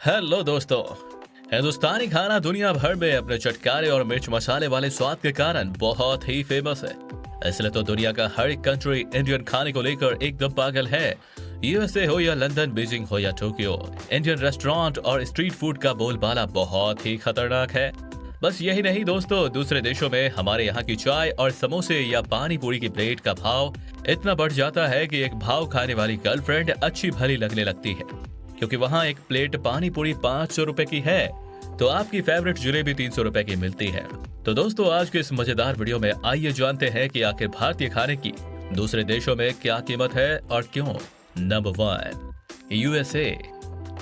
Hello दोस्तों। हिंदुस्तानी खाना दुनिया भर में अपने चटकारे और मिर्च मसाले वाले स्वाद के कारण बहुत ही फेमस है। इसलिए तो दुनिया का हर एक कंट्री इंडियन खाने को लेकर एकदम पागल है। यूएसए हो या लंदन, बीजिंग हो या टोक्यो, इंडियन रेस्टोरेंट और स्ट्रीट फूड का बोलबाला बहुत ही खतरनाक है। बस यही नहीं दोस्तों, दूसरे देशों में हमारे यहाँ की चाय और समोसे या पानी पूरी की प्लेट का भाव इतना बढ़ जाता है कि एक भाव खाने वाली गर्लफ्रेंड अच्छी भली लगने लगती है, क्योंकि वहाँ एक प्लेट पानी पूरी 500 रुपए की है तो आपकी फेवरेट जलेबी 300 रुपए की मिलती है। तो दोस्तों, आज के इस मजेदार वीडियो में आइए जानते हैं कि आखिर भारतीय खाने की दूसरे देशों में क्या कीमत है और क्यों। Number 1, USA.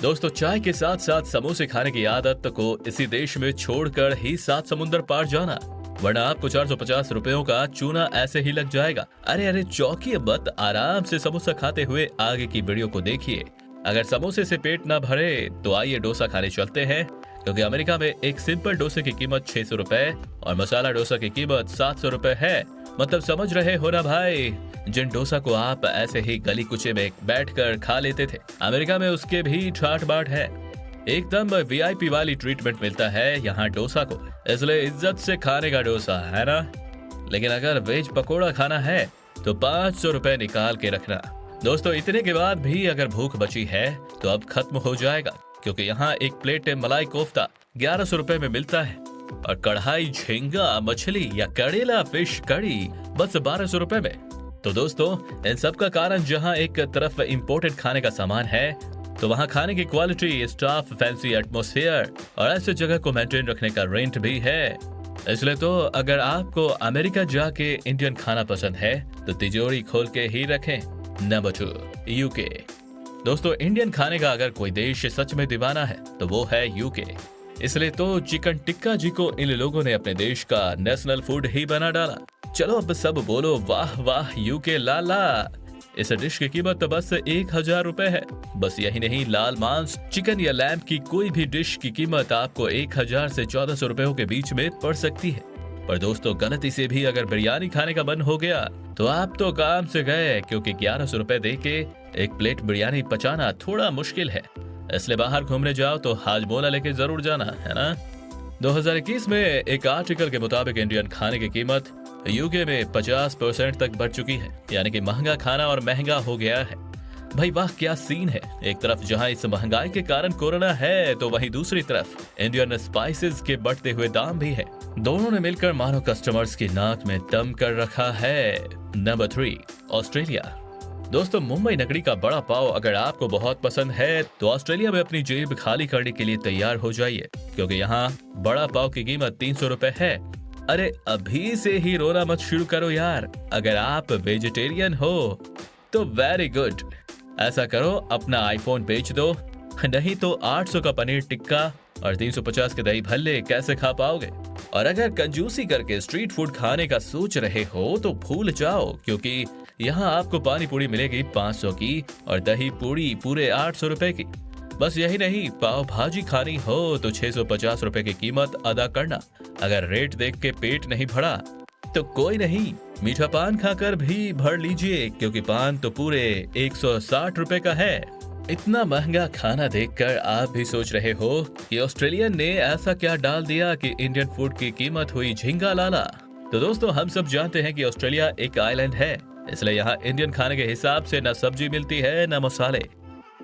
दोस्तों, चाय के साथ साथ समोसे खाने की आदत को इसी देश में छोड़कर ही 7 समुंदर पार जाना, वरना आपको 450 रुपयों का चूना ऐसे ही लग जाएगा। अरे अरे, चौंकिए मत, आराम से समोसा खाते हुए आगे की वीडियो को देखिए। अगर समोसे से पेट ना भरे तो आइए डोसा खाने चलते हैं, क्योंकि अमेरिका में एक सिंपल डोसे की कीमत 600 रुपए और मसाला डोसा की कीमत 700 रुपए है। मतलब समझ रहे हो ना भाई, जिन डोसा को आप ऐसे ही गली कुचे में बैठकर खा लेते थे, अमेरिका में उसके भी ठाट बाट है। एकदम वीआईपी वाली ट्रीटमेंट मिलता है यहाँ डोसा को, इसलिए इज्जत से खाने का डोसा है ना। लेकिन अगर वेज पकोड़ा खाना है तो 500 रुपए निकाल के रखना। दोस्तों, इतने के बाद भी अगर भूख बची है तो अब खत्म हो जाएगा, क्योंकि यहाँ एक प्लेट मलाई कोफ्ता 1100 रुपए में मिलता है और कढ़ाई झींगा मछली या करेला फिश कड़ी बस 1200 रुपए में। तो दोस्तों, इन सब का कारण जहाँ एक तरफ इम्पोर्टेड खाने का सामान है, तो वहाँ खाने की क्वालिटी, स्टाफ, फैंसी एटमॉस्फेयर और ऐसे जगह को मेंटेन रखने का रेंट भी है। इसलिए तो अगर आपको अमेरिका जाके इंडियन खाना पसंद है तो तिजोरी खोल के ही रखें। Number 2, UK. दोस्तों, इंडियन खाने का अगर कोई देश सच में दीवाना है तो वो है यूके। इसलिए तो चिकन टिक्का जी को इन लोगों ने अपने देश का नेशनल फूड ही बना डाला। चलो अब सब बोलो वाह वाह यूके लाला। इस डिश की कीमत तो बस 1000 रुपए है। बस यही नहीं, लाल मांस, चिकन या लैम्प की कोई भी डिश की कीमत आपको 1000 से 1400 रुपयों के बीच में पड़ सकती है। पर दोस्तों, गलती से भी अगर बिरयानी खाने का मन हो गया तो आप तो काम से गए, क्योंकि 1100 रुपए दे के एक प्लेट बिरयानी पचाना थोड़ा मुश्किल है। इसलिए बाहर घूमने जाओ तो हाजमोला लेके जरूर जाना, है ना। 2021 में एक आर्टिकल के मुताबिक इंडियन खाने की कीमत यूके में 50% तक बढ़ चुकी है, यानी कि महंगा खाना और महंगा हो गया है। भाई वाह, क्या सीन है। एक तरफ जहां इस महंगाई के कारण कोरोना है, तो वहीं दूसरी तरफ इंडियन स्पाइसेस के बढ़ते हुए दाम भी है। दोनों ने मिलकर मानो कस्टमर्स की नाक में दम कर रखा है। Number 3, Australia. दोस्तों, मुंबई नगरी का बड़ा पाव अगर आपको बहुत पसंद है तो ऑस्ट्रेलिया में अपनी जेब खाली करने के लिए तैयार हो जाइए, क्योंकि यहाँ बड़ा पाव की कीमत 300 रुपए है। अरे अभी से ही रोना मत शुरू करो यार। अगर आप वेजिटेरियन हो तो वेरी गुड, ऐसा करो, अपना आईफोन बेच दो, नहीं तो 800 का पनीर टिक्का और 350 के दही भल्ले कैसे खा पाओगे। और अगर कंजूसी करके स्ट्रीट फूड खाने का सोच रहे हो तो भूल जाओ, क्योंकि यहाँ आपको पानी पूरी मिलेगी 500 की और दही पूरी पूरे 800 रुपए की। बस यही नहीं, पाव भाजी खानी हो तो 650 रुपए की कीमत अदा करना। अगर रेट देख के पेट नहीं भरा तो कोई नहीं, मीठा पान खाकर भी भर लीजिए, क्योंकि पान तो पूरे 160 रुपए का है। इतना महंगा खाना देखकर आप भी सोच रहे हो कि ऑस्ट्रेलियन ने ऐसा क्या डाल दिया कि इंडियन फूड की कीमत हुई झिंगा लाला। तो दोस्तों, हम सब जानते हैं कि ऑस्ट्रेलिया एक आइलैंड है, इसलिए यहाँ इंडियन खाने के हिसाब से न सब्जी मिलती है न मसाले।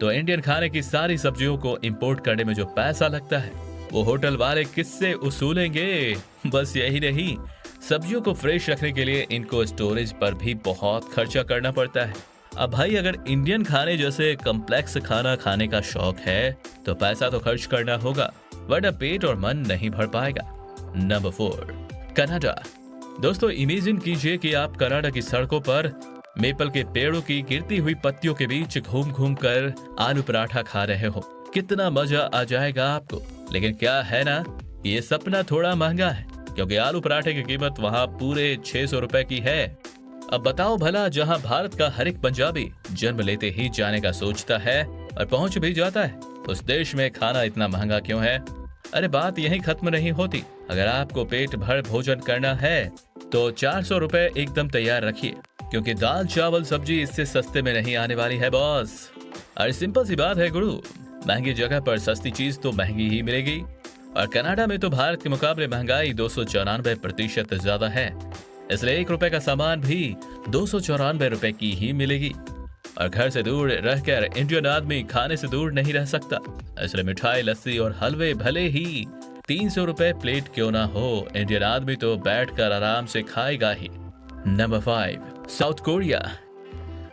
तो इंडियन खाने की सारी सब्जियों को इंपोर्ट करने में जो पैसा लगता है वो होटल वाले किससे उसूलेंगे। बस यही नहीं, सब्जियों को फ्रेश रखने के लिए इनको स्टोरेज पर भी बहुत खर्चा करना पड़ता है। अब भाई, अगर इंडियन खाने जैसे कम्प्लेक्स खाना खाने का शौक है तो पैसा तो खर्च करना होगा, वरना पेट और मन नहीं भर पाएगा। Number 4, Canada. दोस्तों, इमेजिन कीजिए कि आप कनाडा की सड़कों पर मेपल के पेड़ों की गिरती हुई पत्तियों के बीच घूम घूम कर आलू पराठा खा रहे हो। कितना मजा आ जाएगा आपको। लेकिन क्या है ना, ये सपना थोड़ा महंगा है, क्योंकि आलू पराठे की कीमत वहाँ पूरे 600 रुपए की है। अब बताओ भला, जहाँ भारत का हर एक पंजाबी जन्म लेते ही जाने का सोचता है और पहुंच भी जाता है, उस देश में खाना इतना महंगा क्यों है। अरे बात यहीं खत्म नहीं होती। अगर आपको पेट भर भोजन करना है तो 400 रुपए एकदम तैयार रखिए, क्योंकि दाल चावल सब्जी इससे सस्ते में नहीं आने वाली है बॉस। अरे सिंपल सी बात है गुरु, महंगी जगह पर सस्ती चीज तो महंगी ही मिलेगी। और कनाडा में तो भारत के मुकाबले महंगाई 294% ज्यादा है, इसलिए 1 रुपए का सामान भी 294 रुपए की ही मिलेगी। और घर से दूर रहकर इंडियन आदमी खाने से दूर नहीं रह सकता, इसलिए मिठाई, लस्सी और हलवे भले ही 300 रुपए प्लेट क्यों ना हो, इंडियन आदमी तो बैठकर आराम से खाएगा ही। Number 5, South Korea.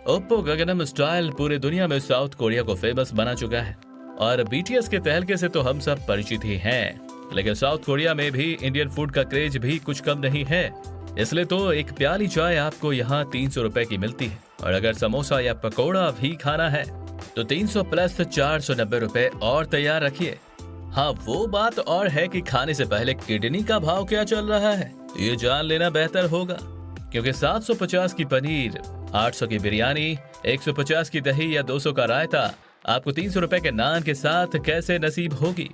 Oppa Gangnam style पूरे दुनिया में साउथ कोरिया को फेमस बना चुका है और बीटीएस के तहलके से तो हम सब परिचित ही हैं, लेकिन साउथ कोरिया में भी इंडियन फूड का क्रेज भी कुछ कम नहीं है। इसलिए तो एक प्याली चाय आपको यहाँ 300 रुपए की मिलती है, और अगर समोसा या पकोड़ा भी खाना है तो 300 प्लस 490 रुपए और तैयार रखिए। हाँ, वो बात और है कि खाने से पहले किडनी का भाव क्या चल रहा है ये जान लेना बेहतर होगा, क्योंकि 750 की पनीर, 800 की बिरयानी, 150 की दही या 200 का रायता आपको 300 रुपए के नान के साथ कैसे नसीब होगी।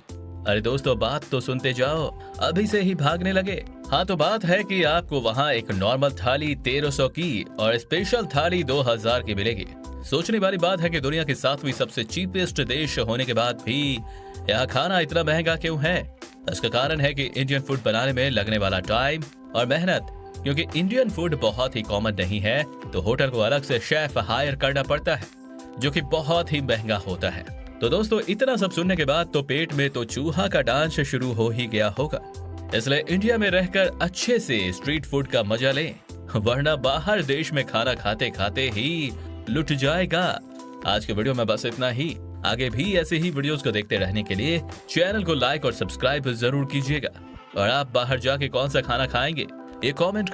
अरे दोस्तों, बात तो सुनते जाओ, अभी से ही भागने लगे। हाँ, तो बात है कि आपको वहाँ एक नॉर्मल थाली 1300 की और स्पेशल थाली 2000 की मिलेगी। सोचने वाली बात है कि दुनिया के 7वीं सबसे चीपेस्ट देश होने के बाद भी यहाँ खाना इतना महंगा क्यों है। इसका कारण है कि इंडियन फूड बनाने में लगने वाला टाइम और मेहनत, क्योंकि इंडियन फूड बहुत ही कॉमन नहीं है, तो होटल को अलग से शेफ हायर करना पड़ता है, जो कि बहुत ही महंगा होता है। तो दोस्तों, इतना सब सुनने के बाद तो पेट में तो चूहा का डांस शुरू हो ही गया होगा। इसलिए इंडिया में रहकर अच्छे से स्ट्रीट फूड का मजा लें, वरना बाहर देश में खाना खाते खाते ही लुट जाएगा। आज के वीडियो में बस इतना ही। आगे भी ऐसे ही वीडियोस को देखते रहने के लिए चैनल को लाइक और सब्सक्राइब जरूर कीजिएगा। और आप बाहर जाके कौन सा खाना खाएंगे ये कमेंट